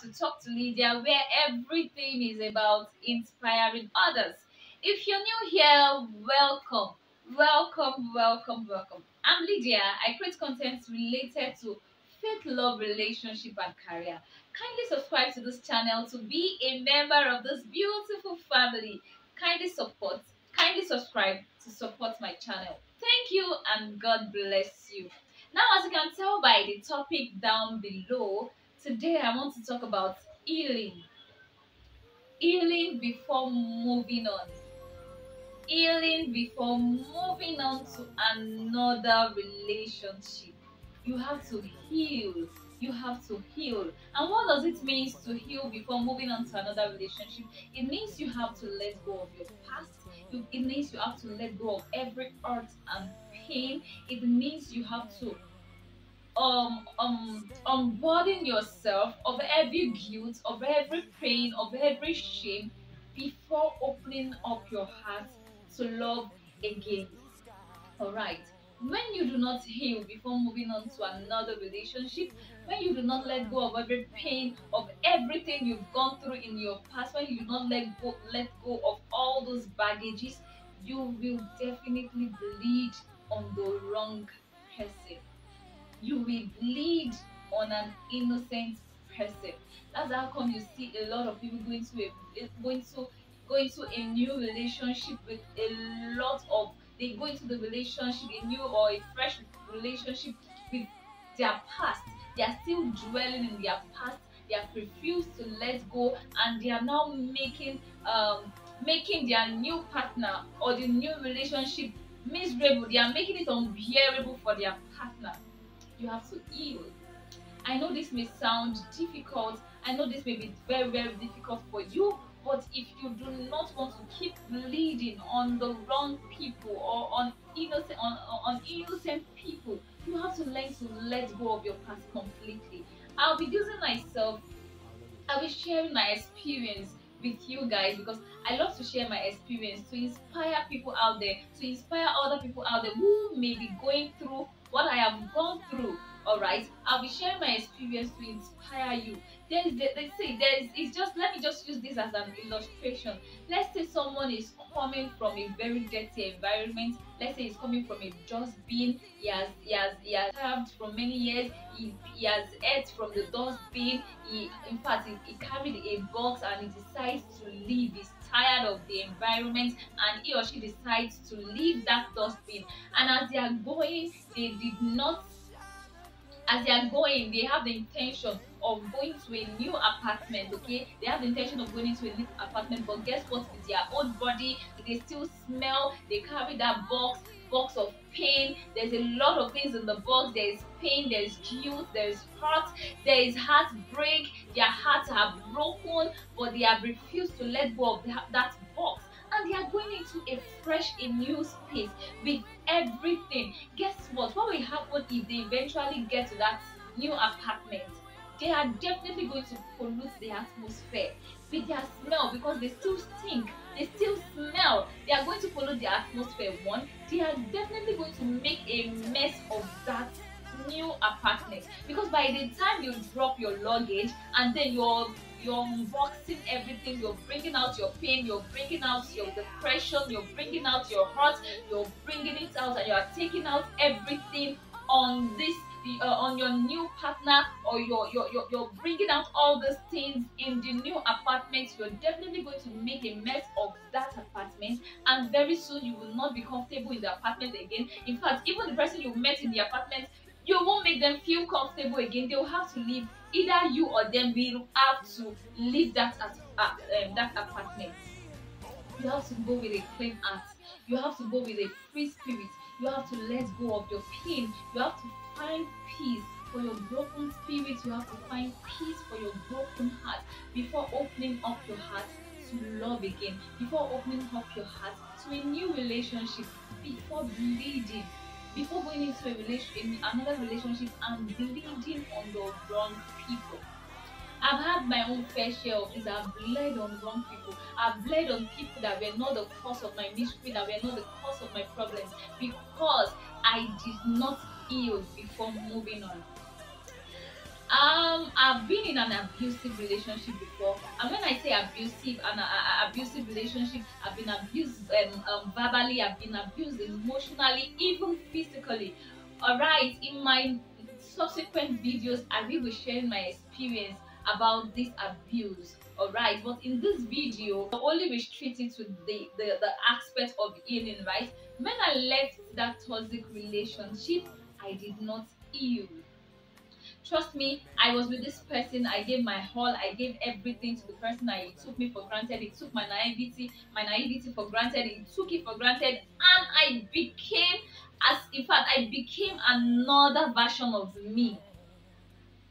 to Talk to Lydia, where everything is about inspiring others. If you're new here, welcome, welcome. I'm Lydia. I create content related to faith, love, relationship, and career. Kindly subscribe to this channel to be a member of this beautiful family. Kindly subscribe to support my channel. Thank you and God bless you. Now, as you can tell by the topic down below, today I want to talk about healing. Healing before moving on. Healing before moving on to another relationship. You have to heal. You have to heal. And what does it mean to heal before moving on to another relationship? It means you have to let go of your past. It means you have to let go of every hurt and pain. It means you have to unburden yourself of every guilt, of every pain, of every shame before opening up your heart to love again. All right. When you do not heal before moving on to another relationship, when you do not let go of every pain, of everything you've gone through in your past, when you do not let go of all those baggages, you will definitely bleed on the wrong person. You will bleed on an innocent person. That's how come you see a lot of people going to a new relationship with a lot of they go into the relationship, a new or a fresh relationship with their past. They are still dwelling in their past. They have refused to let go, and they are now making their new partner or the new relationship miserable. They are making it unbearable for their partner. You have to heal. I know this may sound difficult. I know this may be very difficult for you. But if you do not want to keep bleeding on the wrong people or on innocent people, you have to learn to let go of your past completely. I'll be using myself. I'll be sharing my experience with you guys because I love to share my experience to inspire people out there, to inspire other people out there who may be going through what I have gone through. All right, I'll be sharing my experience to inspire you. They say there's it's just let me just use this as an illustration. Let's say someone is coming from a very dirty environment. Let's say he's coming from a dustbin. He has served for many years. He has ate from the dustbin. In fact, he carried a box and he decides to leave. He's tired of the environment and he or she decides to leave that dustbin. And as they are going, they did not as they are going, they have the intention of going to a new apartment. Okay, they have the intention of going into a new apartment, but guess what? With their own body, they still smell. They carry that box of pain. There's a lot of things in the box. There is pain, there is guilt, there is hurt, there is heartbreak. Their hearts are broken, but they have refused to let go of that box, and they are going into a new space with everything. Guess what will happen if they eventually get to that new apartment? They are definitely going to pollute the atmosphere with their smell because they still stink, they still smell. They are going to pollute the atmosphere. One, they are definitely going to make a mess of that new apartment because by the time you drop your luggage and then you're unboxing everything, you're bringing out your pain, you're bringing out your depression, you're bringing out your hurt, you're bringing it out, and you're taking out everything on this on your new partner, or you're bringing out all these things in the new apartment. You're definitely going to make a mess of that apartment, and very soon you will not be comfortable in the apartment again. In fact, even the person you met in the apartment, you won't make them feel comfortable again. They will have to leave. Either you or them will have to leave that apartment. You have to go with a clean heart. You have to go with a free spirit. You have to let go of your pain. You have to find peace for your broken spirit. You have to find peace for your broken heart before opening up your heart to love again. Before opening up your heart to a new relationship. Before bleeding. Before going into another relationship and bleeding on the wrong people. I've had my own fair share of this. I've bled on wrong people. I've bled on people that were not the cause of my misery, that were not the cause of my problems, because I did not heal before moving on. I've been in an abusive relationship before, and when I say abusive, abusive relationship, I've been abused verbally, I've been abused emotionally, even physically. All right, in my subsequent videos, I will be sharing my experience about this abuse. All right, but in this video, I'll only restrict it to the aspect of healing. Right, when I left that toxic relationship, I did not heal. Trust me, I was with this person. I gave my all. I gave everything to the person. I took me for granted. It took my naivety for granted. It took it for granted, and I became, as in fact, I became another version of me.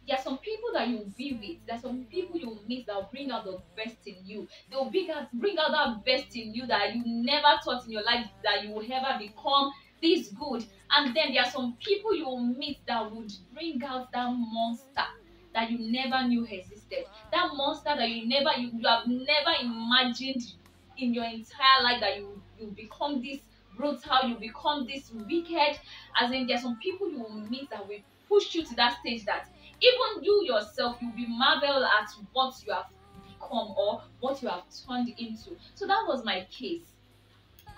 There are some people that you'll be with. There are some people you'll meet that will bring out the best in you. They'll bring out that best in you that you never thought in your life that you will ever become this good. And then there are some people you'll meet that would bring out that monster that you never knew existed. That monster that you have never imagined in your entire life, that you become this brutal, you become this wicked. As in, there are some people you will meet that will push you to that stage that even you yourself, you'll be marveled at what you have become or what you have turned into. So that was my case.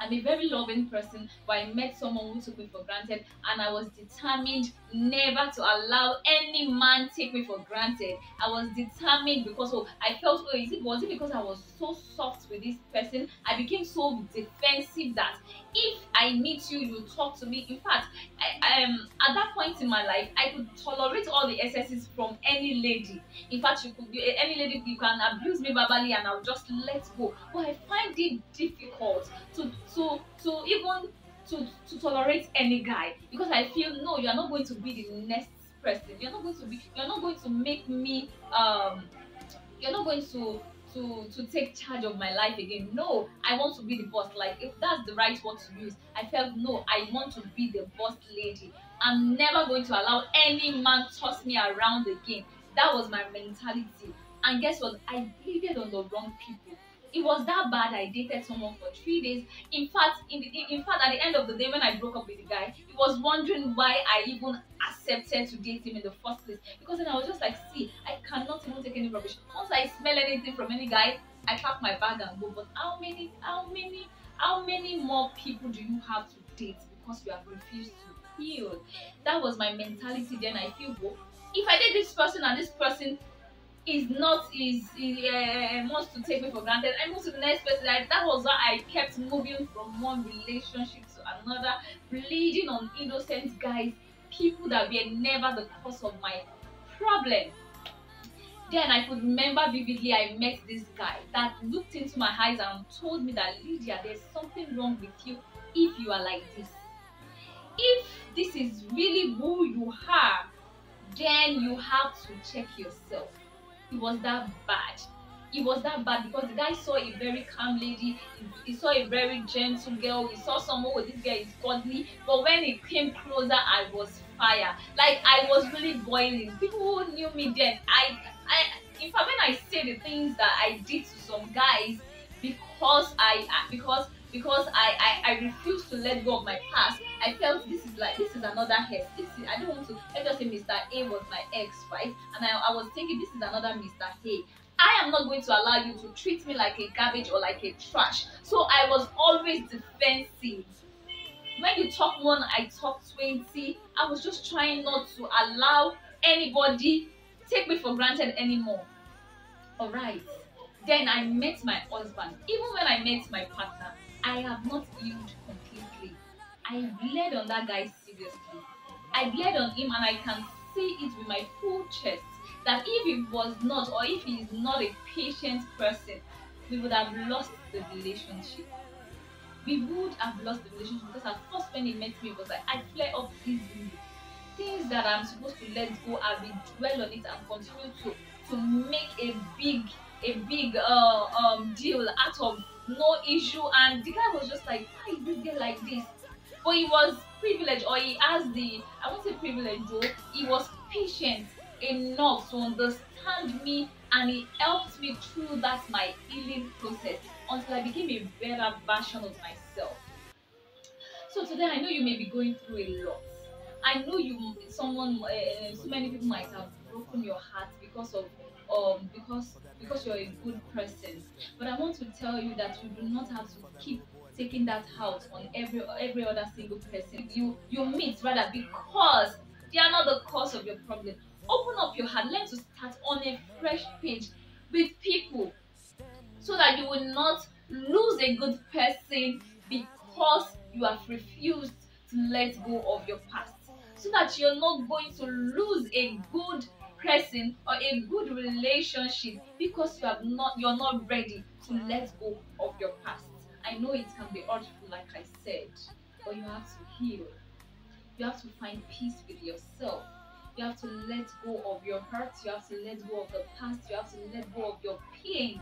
I'm a very loving person, but I met someone who took me for granted, and I was determined never to allow any man take me for granted. I was determined because I felt, was it because I was so soft with this person? I became so defensive that if I meet you, you talk to me. In fact, at that point in my life, I could tolerate all the excesses from any lady. In fact, any lady, you can abuse me verbally and I'll just let go. But I find it difficult to even to tolerate any guy, because I feel, no, you're not going to be the next person. You're not going to make me you're not going to take charge of my life again. No, I want to be the boss. Like, if that's the right word to use, I felt, no, I want to be the boss lady. I'm never going to allow any man toss me around again. That was my mentality. And guess what? I bleeded on the wrong people. It was that bad. I dated someone for 3 days. In fact, in fact, at the end of the day, when I broke up with the guy, he was wondering why I even accepted to date him in the first place. Because then I was just like, see, I cannot even take any rubbish. Once I smell anything from any guy, I pack my bag and go. But how many more people do you have to date because you have refused to heal? That was my mentality then. I feel, well, if I date this person and this person is not wants to take me for granted, I move to the next person. Like, that was why I kept moving from one relationship to another, bleeding on innocent guys, people that were never the cause of my problem. Then I could remember vividly, I met this guy that looked into my eyes and told me that, Lydia, there's something wrong with you if you are like this. If this is really who you are, then you have to check yourself. It was that bad. It was that bad because the guy saw a very calm lady, he saw a very gentle girl, he saw someone with, this girl is godly, but when it came closer, I was fire. Like, I was really boiling. People who knew me then, in fact, when I say the things that I did to some guys, because I refused to let go of my past, I felt this is another ex. I don't want to, let's just say Mr. A was my ex, right? And I was thinking, this is another Mr. A. I am not going to allow you to treat me like a garbage or like a trash. So I was always defensive. When you talk one, I talk 20. I was just trying not to allow anybody take me for granted anymore. Alright. Then I met my husband. Even when I met my partner, I have not healed completely. I bled on that guy seriously. I bled on him, and I can say it with my full chest that if he was not, or if he is not a patient person, we would have lost the relationship. We would have lost the relationship, because at first when he met me, it was like I flare up easily. Things that I'm supposed to let go, I will dwell on it and continue to make a big deal out of no issue. And the guy was just like, why is this girl like this? But he was privileged, or he has the, I won't say privilege though, he was patient enough to understand me, and he helped me through that my healing process until I became a better version of myself. So today, I know you may be going through a lot. I know so many people might have broken your heart because of because you're a good person. But I want to tell you that you do not have to keep taking that out on every other single person you meet, rather, because they are not the cause of your problem. Open up your heart, learn to start on a fresh page with people, so that you will not lose a good person because you have refused to let go of your past, so that you're not going to lose a good person or a good relationship because you're not ready to let go of your past. I know it can be hurtful, like I said, but you have to heal. You have to find peace with yourself. You have to let go of your hurt. You have to let go of the past. You have to let go of your pain.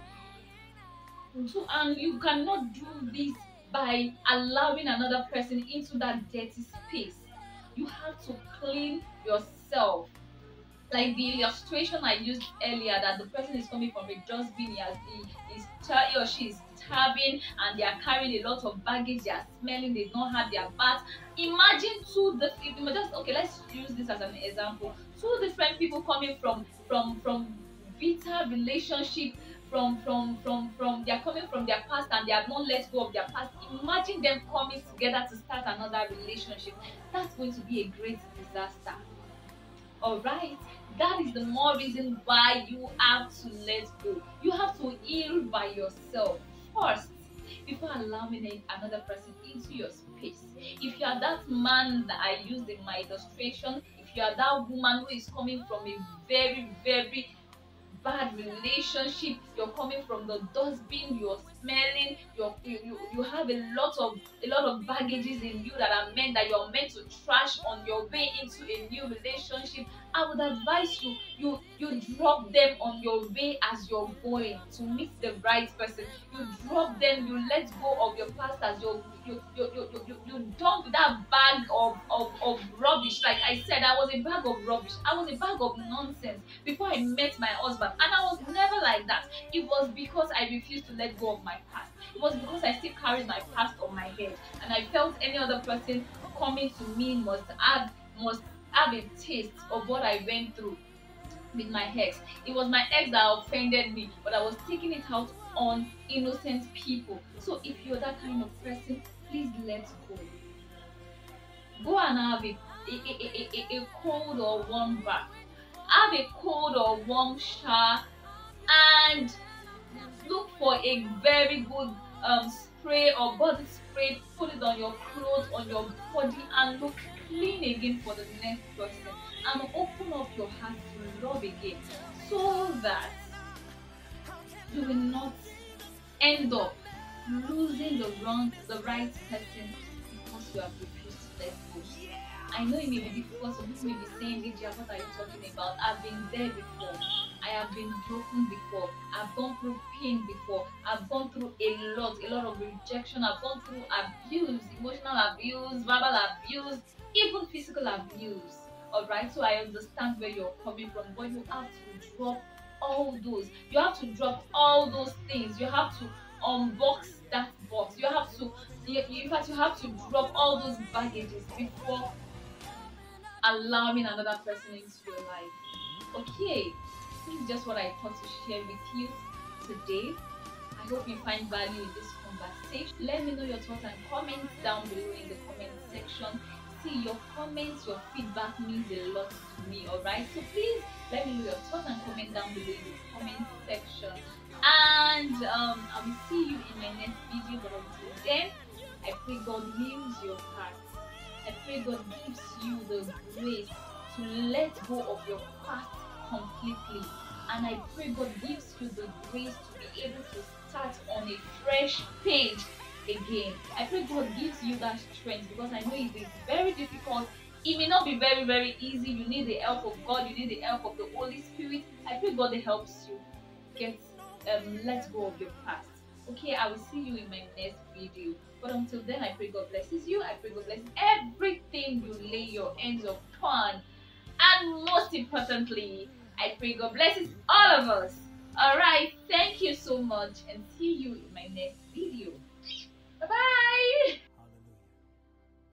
So, and you cannot do this by allowing another person into that dirty space. You have to clean yourself. Like the illustration I used earlier, that the person is coming from a dustbin, he or she is starving, and they are carrying a lot of baggage, they are smelling, they don't have their bath. Imagine okay, let's use this as an example. Two different people coming from bitter relationship, from they are coming from their past and they have not let go of their past. Imagine them coming together to start another relationship. That's going to be a great disaster. All right, that is the more reason why you have to let go. You have to heal by yourself first before allowing another person into your space. If you are that man that I used in my illustration, if you are that woman who is coming from a very bad relationship, you're coming from the dustbin, you're smelling, you have a lot of baggages in you that are meant that you're meant to trash on your way into a new relationship. I would advise you drop them on your way as you're going to meet the right person. You drop them, you let go of your past as you dump that bag of rubbish. Like I said, I was a bag of rubbish, I was a bag of nonsense before I met my husband, and I was never like that. It was because I refused to let go of my past. It was because I still carried my past on my head, and I felt any other person coming to me must have a taste of what I went through with my ex. It was my ex that offended me, but I was taking it out on innocent people. So if you're that kind of person, please let go. Go and have a cold or warm bath. Have a cold or warm shower, and look for a very good spray or body spray. Put it on your clothes, on your body, and look clean again for the next person. And open up your heart to love again, so that you will not end up losing the right person because you have refused to let go. I know it may be difficult, so people may be saying, Lydia, what are you talking about? I've been there before. I have been broken before. I've gone through pain before. I've gone through a lot of rejection. I've gone through abuse, emotional abuse, verbal abuse, even physical abuse. Alright, so I understand where you're coming from, but you have to drop all those. You have to drop all those things. You have to unbox that box. You have to drop all those baggages before allowing another person into your life. Okay, this is just what I thought to share with you today. I hope you find value in this conversation. Let me know your thoughts and comments down below in the comment section. See, your comments, your feedback means a lot to me. Alright, so please let me know your thoughts and comment down below in the comment section. And I will see you in my next video. But until then, I pray God heals your heart. I pray God gives you the grace to let go of your past completely. And I pray God gives you the grace to be able to start on a fresh page again. I pray God gives you that strength, because I know it is very difficult. It may not be very easy. You need the help of God. You need the help of the Holy Spirit. I pray God helps you get let go of your past. Okay, I will see you in my next video. But until then, I pray God blesses you. I pray God blesses everything you lay your hands upon. And most importantly, I pray God blesses all of us. Alright, thank you so much, and see you in my next video. Bye bye.